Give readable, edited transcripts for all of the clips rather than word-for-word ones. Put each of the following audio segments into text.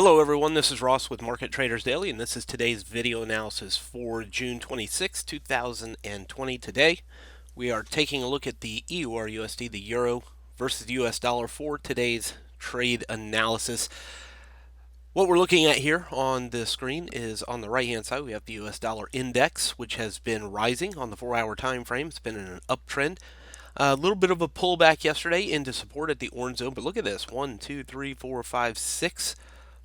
Hello everyone, this is Ross with Market Traders Daily, and this is today's video analysis for June 26, 2020. Today, we are taking a look at the EURUSD, the Euro versus the US dollar for today's trade analysis. What we're looking at here on the screen is on the right-hand side, we have the US dollar index, which has been rising on the 4-hour time frame. It's been in an uptrend. A little bit of a pullback yesterday into support at the orange zone, but look at this, 1, 2, 3, 4, 5, 6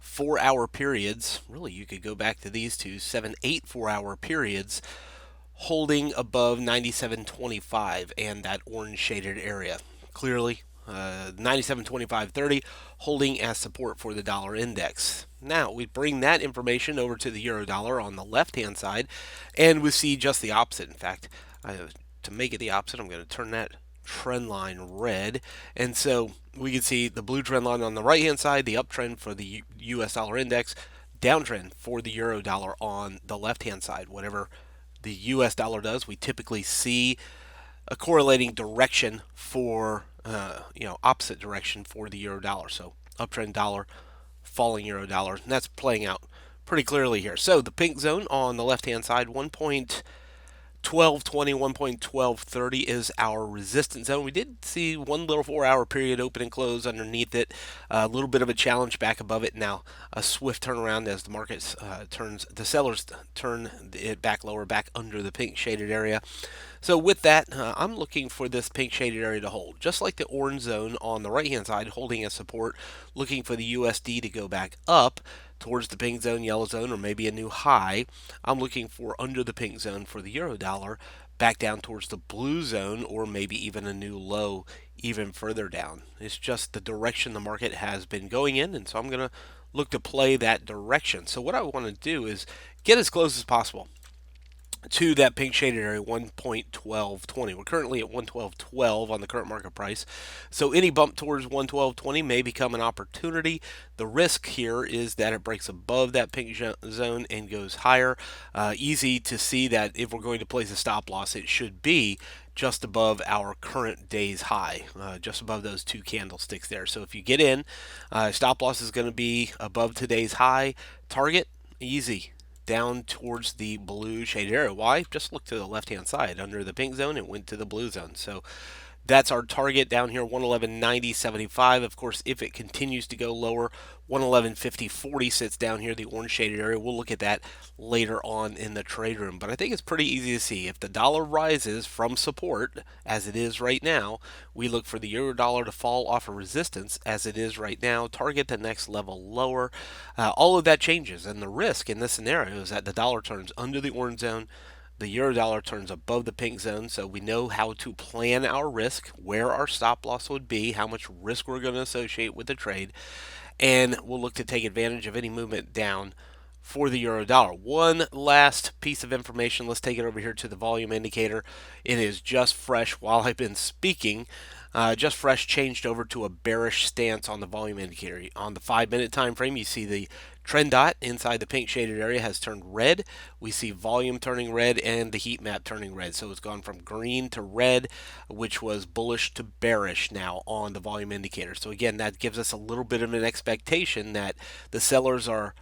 4-hour periods. Really, you could go back to these two, 7, 8 4-hour periods holding above 97.25 and that orange shaded area. Clearly, 97.25.30 holding as support for the dollar index. Now, we bring that information over to the euro dollar on the left-hand side, and we see just the opposite. In fact, to make it the opposite, I'm going to turn that trend line red, and so we can see the blue trend line on the right hand side, the uptrend for the US dollar index, downtrend for the euro dollar on the left hand side. Whatever the US dollar does, we typically see a correlating direction for opposite direction for the euro dollar. So uptrend dollar, falling euro dollar, and that's playing out pretty clearly here. So the pink zone on the left hand side, 1.1220, 1.1230 is our resistance zone. We did see one little 4-hour period open and close underneath it. A little bit of a challenge back above it. Now a swift turnaround as the market the sellers turn it back lower, back under the pink shaded area. So with that, I'm looking for this pink shaded area to hold, just like the orange zone on the right hand side, holding as support, looking for the USD to go back up towards the pink zone, yellow zone, or maybe a new high. I'm looking for under the pink zone for the euro dollar, back down towards the blue zone, or maybe even a new low even further down. It's just the direction the market has been going in, and so I'm going to look to play that direction. So what I want to do is get as close as possible to that pink shaded area, 1.1220. We're currently at 112.12 on the current market price. So any bump towards 112.20 may become an opportunity. The risk here is that it breaks above that pink zone and goes higher. Easy to see that if we're going to place a stop loss, it should be just above our current day's high, just above those two candlesticks there. So if you get in, stop loss is going to be above today's high. Target, easy, down towards the blue shaded area. Why? Just look to the left-hand side. Under the pink zone, it went to the blue zone. So that's our target down here, 111.90.75. Of course, if it continues to go lower, 111.50.40 sits down here, the orange shaded area. We'll look at that later on in the trade room. But I think it's pretty easy to see. If the dollar rises from support, as it is right now, we look for the euro dollar to fall off of resistance, as it is right now, target the next level lower. All of that changes, and the risk in this scenario is that the dollar turns under the orange zone, the euro dollar turns above the pink zone, so we know how to plan our risk, where our stop loss would be, how much risk we're going to associate with the trade, and we'll look to take advantage of any movement down for the euro dollar. One last piece of information. Let's take it over here to the volume indicator. It is just fresh while I've been speaking. Just fresh, changed over to a bearish stance on the volume indicator. On the 5-minute time frame, you see the trend dot inside the pink shaded area has turned red. We see volume turning red and the heat map turning red. So it's gone from green to red, which was bullish to bearish now on the volume indicator. So again, that gives us a little bit of an expectation that the sellers are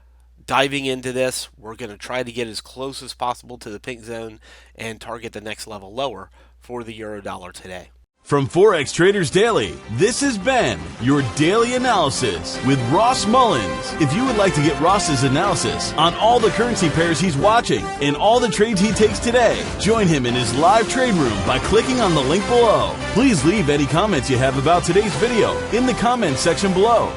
diving into this. We're going to try to get as close as possible to the pink zone and target the next level lower for the euro dollar today. From Forex Traders Daily, this has been your daily analysis with Ross Mullins. If you would like to get Ross's analysis on all the currency pairs he's watching and all the trades he takes today, join him in his live trade room by clicking on the link below. Please leave any comments you have about today's video in the comments section below.